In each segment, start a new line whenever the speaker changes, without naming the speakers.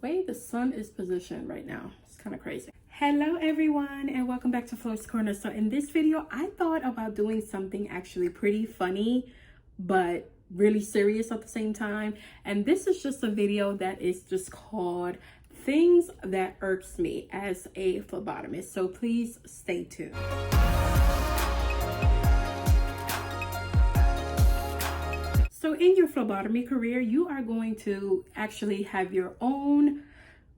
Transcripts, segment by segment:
way the sun is positioned right now, it's kind of crazy. Hello everyone, and welcome back to Flo's Corner. So in this video, I thought about doing something actually pretty funny, but really serious at the same time. And this is just a video that is just called Things That Irks Me as a Phlebotomist. So please stay tuned. So in your phlebotomy career, you are going to actually have your own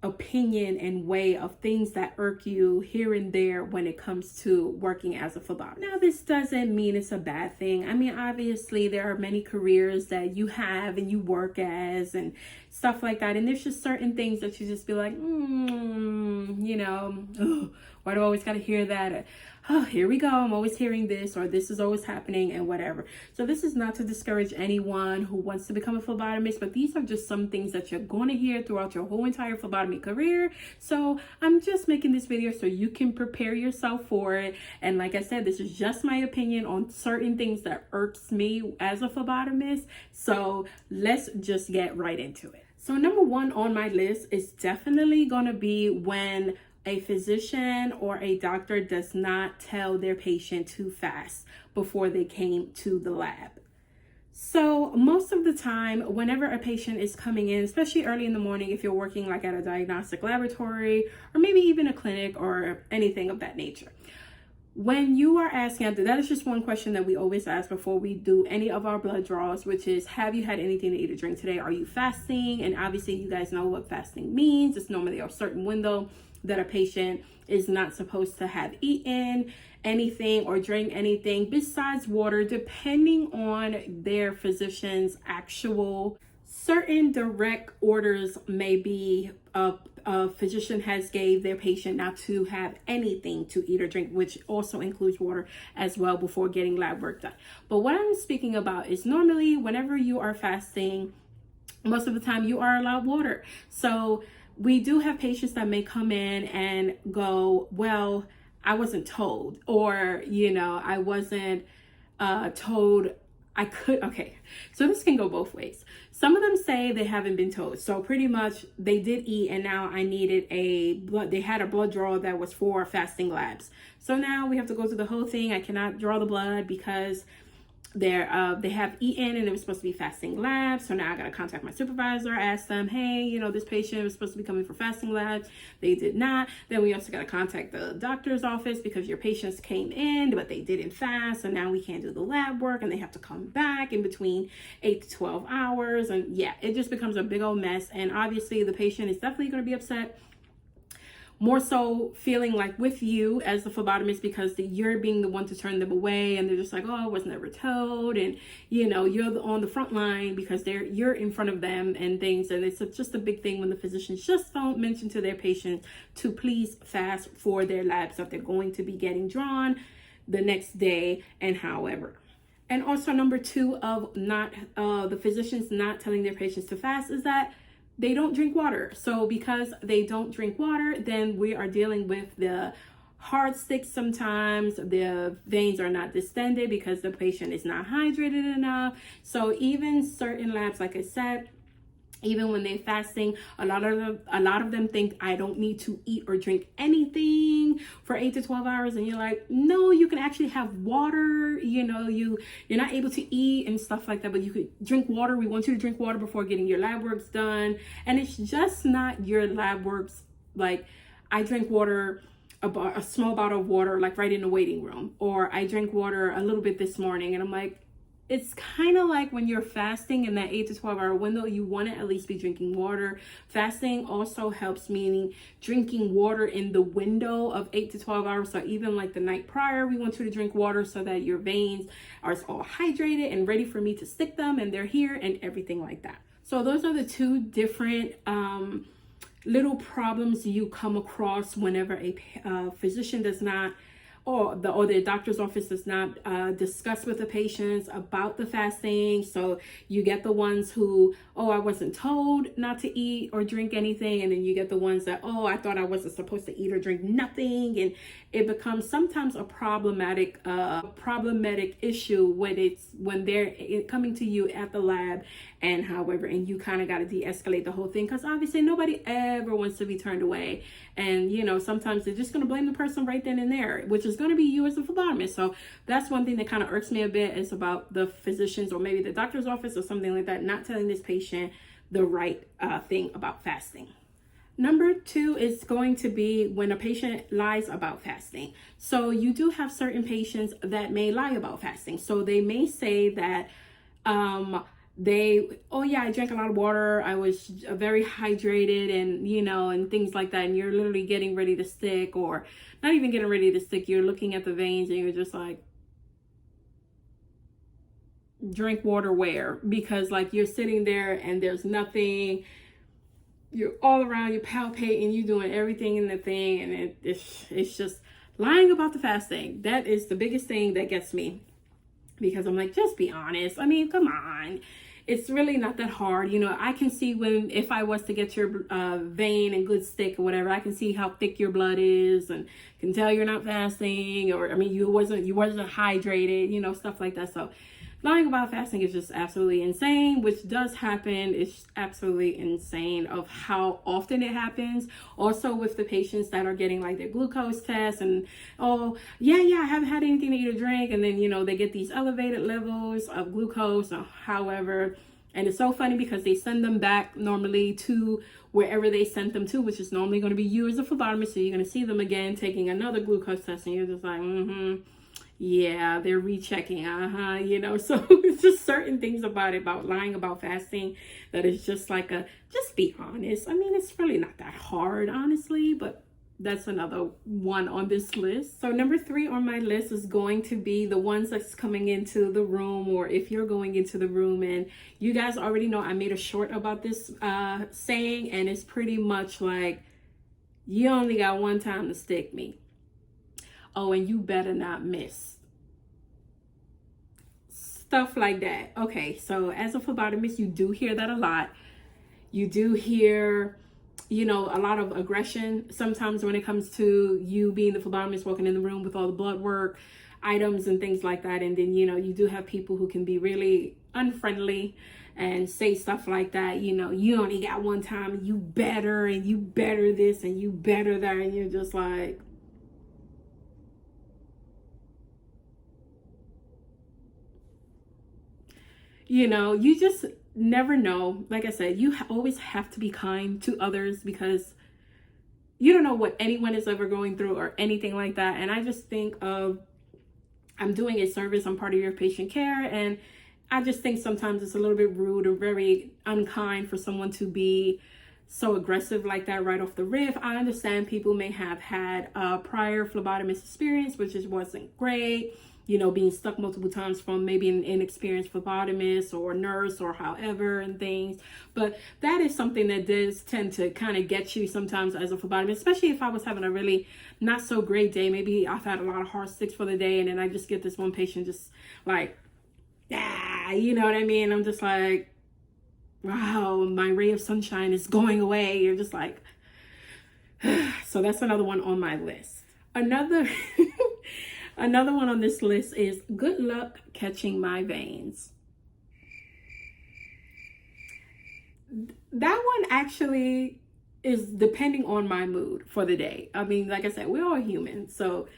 opinion and way of things that irk you here and there when it comes to working as a phlebotomist. Now, this doesn't mean it's a bad thing. I mean, obviously there are many careers that you have and you work as and stuff like that. And there's just certain things that you just be like, you know, why do I always got to hear that? Oh, here we go. I'm always hearing this, or this is always happening, and whatever. So this is not to discourage anyone who wants to become a phlebotomist, but these are just some things that you're going to hear throughout your whole entire phlebotomy career. So I'm just making this video so you can prepare yourself for it. And like I said, this is just my opinion on certain things that irks me as a phlebotomist. So let's just get right into it. So number one on my list is definitely going to be when a physician or a doctor does not tell their patient to fast before they came to the lab. So most of the time, whenever a patient is coming in, especially early in the morning, if you're working like at a diagnostic laboratory or maybe even a clinic or anything of that nature, when you are asking, that is just one question that we always ask before we do any of our blood draws, which is, have you had anything to eat or drink today? Are you fasting? And obviously you guys know what fasting means. It's normally a certain window that a patient is not supposed to have eaten anything or drink anything besides water, depending on their physician's actual. Certain direct orders may be a physician has gave their patient not to have anything to eat or drink, which also includes water as well before getting lab work done. But what I'm speaking about is normally whenever you are fasting, most of the time you are allowed water. So we do have patients that may come in and go, well, I wasn't told, or, you know, I wasn't told I could. Okay, so this can go both ways. Some of them say they haven't been told. So pretty much they did eat and now I needed they had a blood draw that was for fasting labs. So now we have to go through the whole thing. I cannot draw the blood because they have eaten and it was supposed to be fasting labs. So now I got to contact my supervisor, ask them, hey, you know, this patient was supposed to be coming for fasting labs. They did not. Then we also got to contact the doctor's office because your patients came in, but they didn't fast. So now we can't do the lab work and they have to come back in between 8 to 12 hours. And yeah, it just becomes a big old mess. And obviously the patient is definitely going to be upset. More so feeling like with you as the phlebotomist because you're being the one to turn them away and they're just like, oh, I was never told. And, you know, you're on the front line because you're in front of them and things. And it's just a big thing when the physicians just don't mention to their patients to please fast for their labs that they're going to be getting drawn the next day and however. And also number two of the physicians not telling their patients to fast is that they don't drink water. So because they don't drink water, then we are dealing with the hard sticks sometimes. The veins are not distended because the patient is not hydrated enough. So even certain labs, like I said, even when they're fasting, a lot of them think I don't need to eat or drink anything for 8 to 12 hours. And you're like, no, you can actually have water. You know, you're not able to eat and stuff like that, but you could drink water. We want you to drink water before getting your lab works done. And it's just not your lab works. Like I drink water, a small bottle of water, like right in the waiting room, or I drank water a little bit this morning. And I'm like, it's kind of like when you're fasting in that 8 to 12 hour window, you want to at least be drinking water. Fasting also helps, meaning drinking water in the window of 8 to 12 hours. So even like the night prior, we want you to drink water so that your veins are all hydrated and ready for me to stick them and they're here and everything like that. So those are the two different little problems you come across whenever a physician does not or the doctor's office does not discuss with the patients about the fasting. So you get the ones who, oh, I wasn't told not to eat or drink anything, and then you get the ones that, oh, I thought I wasn't supposed to eat or drink nothing, and it becomes sometimes a problematic issue when they're coming to you at the lab, and however, and you kind of got to de-escalate the whole thing, because obviously nobody ever wants to be turned away, and sometimes they're just going to blame the person right then and there, which is going to be you as a phlebotomist. So that's one thing that kind of irks me a bit, is about the physicians or maybe the doctor's office or something like that not telling this patient the right thing about fasting. Number 2 is going to be when a patient lies about fasting. So you do have certain patients that may lie about fasting. So they may say that I drank a lot of water, I was very hydrated, and and things like that, and you're literally getting ready to stick, or not even getting ready to stick, you're looking at the veins and you're just like, drink water where? Because like you're sitting there and there's nothing, you're all around, you're palpating, you're doing everything in the thing, and it's just lying about the fasting. That is the biggest thing that gets me, because I'm like, just be honest. I mean, come on. It's really not that hard. I can see if I was to get your vein and good stick or whatever, I can see how thick your blood is, and can tell you're not fasting, or you wasn't hydrated, stuff like that. So lying about fasting is just absolutely insane, which does happen. It's absolutely insane of how often it happens. Also with the patients that are getting like their glucose tests, and I haven't had anything to eat or drink, and then they get these elevated levels of glucose or however. And it's so funny because they send them back normally to wherever they sent them to, which is normally going to be you as a phlebotomist. So you're going to see them again taking another glucose test, and you're just like, yeah, they're rechecking, so it's just certain things about lying about fasting that is just like just be honest. I mean, it's really not that hard, honestly, but that's another one on this list. So number 3 on my list is going to be the ones that's coming into the room, or if you're going into the room, and you guys already know I made a short about this saying, and it's pretty much like, you only got one time to stick me. Oh, and you better not miss. Stuff like that. Okay, so as a phlebotomist, you do hear that a lot. You do hear, a lot of aggression sometimes when it comes to you being the phlebotomist walking in the room with all the blood work items and things like that. And then, you do have people who can be really unfriendly and say stuff like that. You only got one time, and you better this, and you better that. And you're just like, you just never know. Like I said, you always have to be kind to others, because you don't know what anyone is ever going through or anything like that. And I just think of, I'm doing a service, I'm part of your patient care, and I just think sometimes it's a little bit rude or very unkind for someone to be so aggressive like that right off the rip. I understand people may have had a prior phlebotomist experience, which wasn't great. Being stuck multiple times from maybe an inexperienced phlebotomist or nurse or however and things. But that is something that does tend to kind of get you sometimes as a phlebotomist, especially if I was having a really not so great day. Maybe I've had a lot of hard sticks for the day, and then I just get this one patient just like, you know what I mean? I'm just like, wow, my ray of sunshine is going away. You're just like, so that's another one on my list. Another one on this list is good luck catching my veins. That one actually is depending on my mood for the day. I mean, like I said, we're all human. So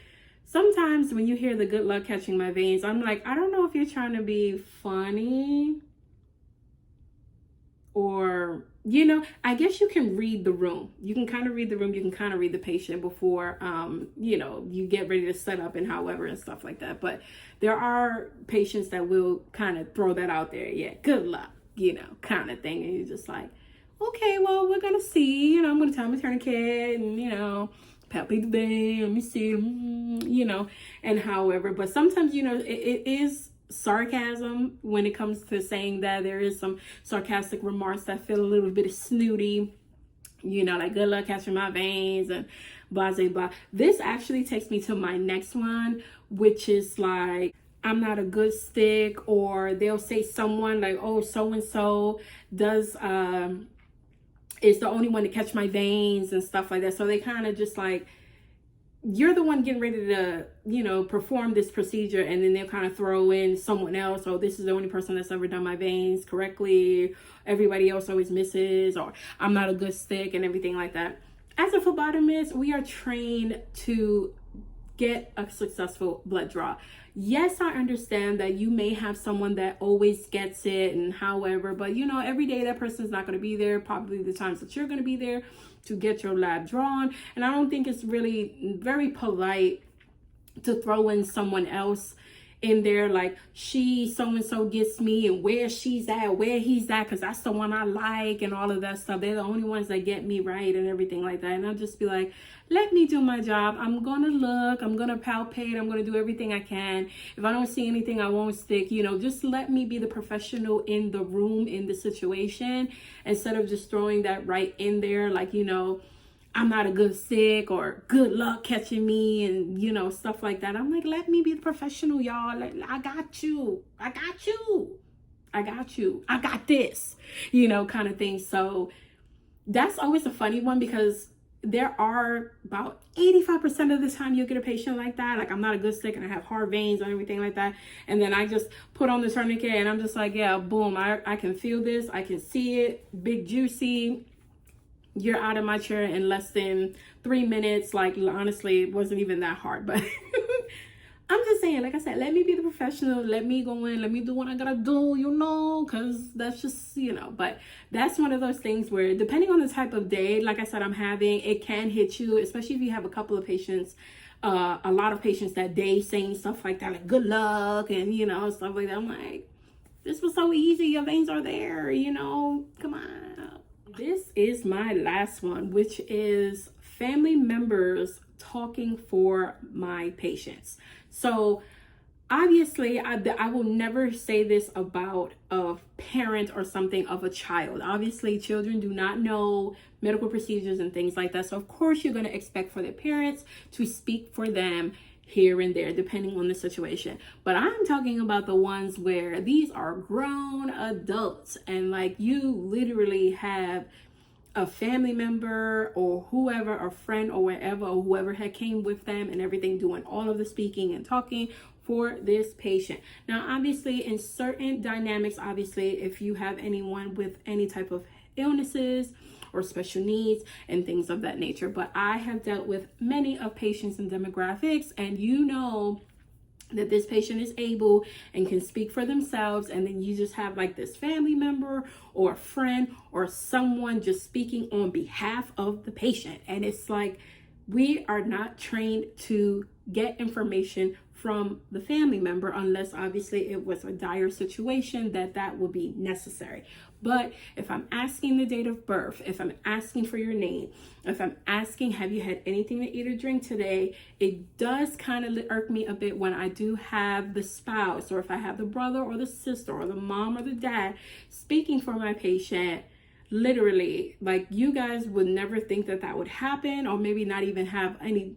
sometimes when you hear the good luck catching my veins, I'm like, I don't know if you're trying to be funny, or I guess you can read the room. You can kind of read the room. You can kind of read the patient before, you get ready to set up and however and stuff like that. But there are patients that will kind of throw that out there. Yeah, good luck, kind of thing. And you're just like, okay, well, we're going to see, I'm going to tell him a tourniquet and, palpate the vein, let me see, and however. But sometimes, it is sarcasm when it comes to saying that. There is some sarcastic remarks that feel a little bit snooty, like good luck catching my veins. blah, blah, blah. This actually takes me to my next one, which is like, I'm not a good stick, or they'll say someone like, oh, so-and-so does, is the only one to catch my veins and stuff like that. So they kind of just like, you're the one getting ready to, you know, perform this procedure, and then they'll kind of throw in someone else. Oh, this is the only person that's ever done my veins correctly. Everybody else always misses, or I'm not a good stick and everything like that. As a phlebotomist, we are trained to get a successful blood draw. Yes, I understand that you may have someone that always gets it and however, but you know, every day that person's not going to be there, probably the times that you're going to be there to get your lab drawn. And I don't think it's really very polite to throw in someone else in there, like, she so-and-so gets me, and where she's at, where he's at, because that's the one I like, and all of that stuff. They're the only ones that get me right and everything like that. And I'll just be like, let me do my job. I'm gonna look, I'm gonna palpate, I'm gonna do everything I can. If I don't see anything, I won't stick. You know, just let me be the professional in the room, in the situation, instead of just throwing that right in there, like, you know, I'm not a good stick, or good luck catching me, and you know, stuff like that. I'm like, let me be the professional, y'all. Like, I got you, I got you, I got you, I got this, you know, kind of thing. So that's always a funny one, because there are about 85% of the time you'll get a patient like that. Like, I'm not a good stick and I have hard veins and everything like that. And then I just put on the tourniquet and I'm just like, yeah, boom, I can feel this, I can see it, big juicy. You're out of my chair in less than 3 minutes. Like, honestly, it wasn't even that hard, but I'm just saying, like I said, let me be the professional, let me go in, let me do what I gotta do, you know, because that's just, you know. But that's one of those things where, depending on the type of day, like I said, I'm having, it can hit you, especially if you have a couple of patients, a lot of patients that day saying stuff like that, like good luck and, you know, stuff like that. I'm like, this was so easy, your veins are there, you know, come on. This is my last one, which is family members talking for my patients. So obviously, I will never say this about a parent or something of a child. Obviously, children do not know medical procedures and things like that. So of course, you're going to expect for their parents to speak for them here and there, depending on the situation. But I'm talking about the ones where these are grown adults, and like, you literally have a family member or whoever, a friend or wherever, or whoever had came with them and everything, doing all of the speaking and talking for this patient. Now, obviously, in certain dynamics, obviously, if you have anyone with any type of illnesses or special needs and things of that nature. But I have dealt with many of patients and demographics, and you know that this patient is able and can speak for themselves, and then you just have like this family member or a friend or someone just speaking on behalf of the patient. And it's like, we are not trained to get information from the family member, unless obviously it was a dire situation that would be necessary. But if I'm asking the date of birth, if I'm asking for your name, if I'm asking, have you had anything to eat or drink today, it does kind of irk me a bit when I do have the spouse, or if I have the brother or the sister or the mom or the dad speaking for my patient. Literally, like, you guys would never think that would happen, or maybe not even have any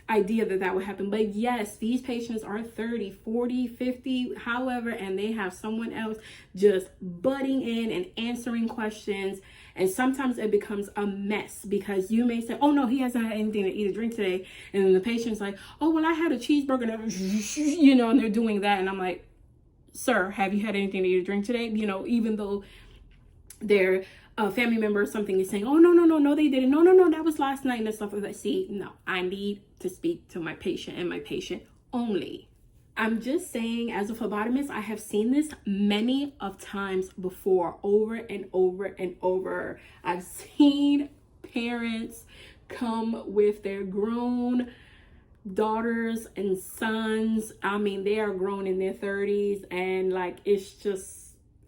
idea that would happen. But yes, these patients are 30, 40, 50, however, and they have someone else just butting in and answering questions. And sometimes it becomes a mess, because you may say, oh no, he hasn't had anything to eat or drink today. And then the patient's like, oh, well, I had a cheeseburger, you know, and they're doing that. And I'm like, sir, have you had anything to eat or drink today? You know, even though they're a family member or something is saying, oh, no, they didn't. No, that was last night and stuff like that. See, no, I need to speak to my patient and my patient only. I'm just saying, as a phlebotomist, I have seen this many of times before, over and over and over. I've seen parents come with their grown daughters and sons. I mean, they are grown in their 30s, and like, it's just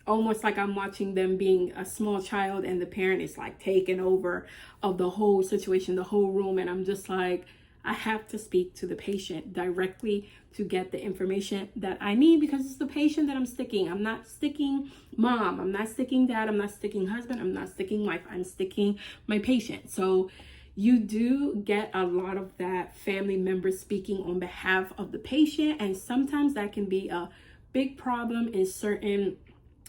almost like I'm watching them being a small child, and the parent is like taking over of the whole situation, the whole room. And I'm just like, I have to speak to the patient directly to get the information that I need, because it's the patient that I'm sticking. I'm not sticking mom, I'm not sticking dad, I'm not sticking husband, I'm not sticking wife, I'm sticking my patient. So you do get a lot of that family member speaking on behalf of the patient, and sometimes that can be a big problem in certain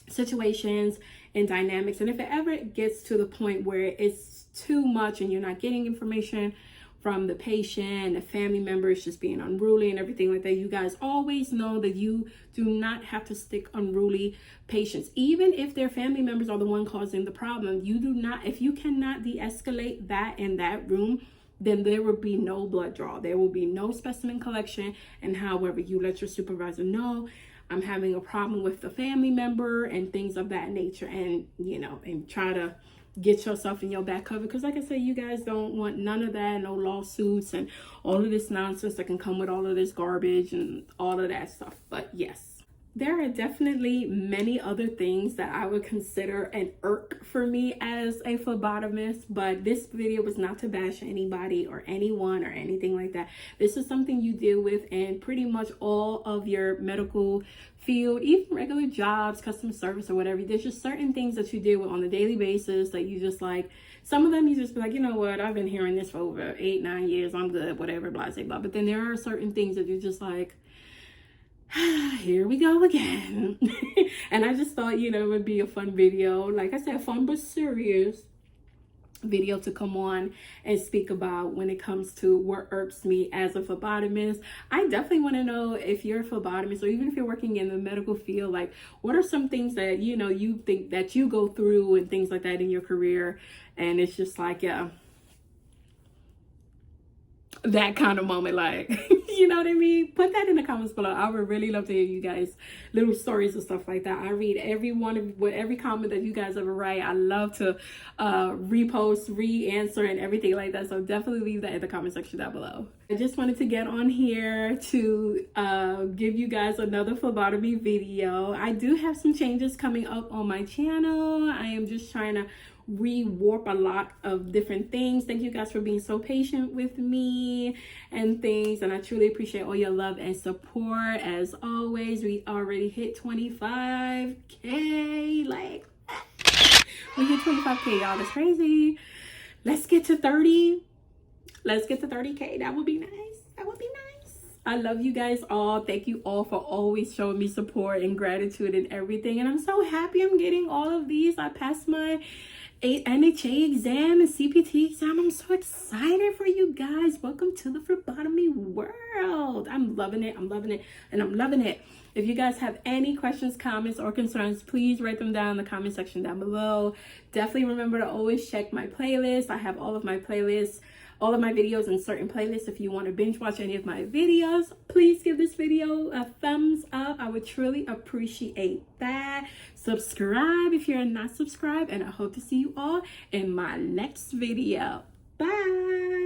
situations and dynamics. And if it ever gets to the point where it's too much and you're not getting information from the patient, the family members just being unruly and everything like that, you guys always know that you do not have to stick unruly patients. Even if their family members are the one causing the problem, you do not, if you cannot de-escalate that in that room, then there will be no blood draw. There will be no specimen collection. And however, you let your supervisor know, I'm having a problem with the family member and things of that nature, and and try to get yourself in your back cover, because like I said, you guys don't want none of that, no lawsuits and all of this nonsense that can come with all of this garbage and all of that stuff. But yes, there are definitely many other things that I would consider an irk for me as a phlebotomist, but this video was not to bash anybody or anyone or anything like that. This is something you deal with in pretty much all of your medical field, even regular jobs, customer service or whatever. There's just certain things that you deal with on a daily basis that you just like, some of them you just be like, you know what, I've been hearing this for over 8-9 years, I'm good, whatever, blah, blah, blah. But then there are certain things that you're just like, here we go again. And I just thought, it would be a fun video, like I said, fun but serious video to come on and speak about when it comes to what irks me as a phlebotomist. I definitely want to know, if you're a phlebotomist or even if you're working in the medical field, like what are some things that you think that you go through and things like that in your career, and it's just like, yeah, that kind of moment, like you know what I mean? Put that in the comments below. I would really love to hear you guys little stories and stuff like that. I read every comment that you guys ever write. I love to repost, re-answer and everything like that, so definitely leave that in the comment section down below. I just wanted to get on here to give you guys another phlebotomy video. I do have some changes coming up on my channel. I am just trying to rewarp a lot of different things. Thank you guys for being so patient with me and things, and I truly appreciate all your love and support. As always, we already hit 25k, like we hit 25k, y'all. That's crazy. Let's get to 30. Let's get to 30k. That would be nice. That would be nice. I love you guys all. Thank you all for always showing me support and gratitude and everything, and I'm so happy I'm getting all of these. I passed my NHA exam and CPT exam. I'm so excited for you guys. Welcome to the phlebotomy world. I'm loving it. I'm loving it. And I'm loving it. If you guys have any questions, comments, or concerns, please write them down in the comment section down below. Definitely remember to always check my playlist. I have all of my playlists, all of my videos in certain playlists. If you want to binge watch any of my videos, please give this video a thumbs up. I would truly appreciate that. Subscribe if you're not subscribed, and I hope to see you all in my next video. Bye.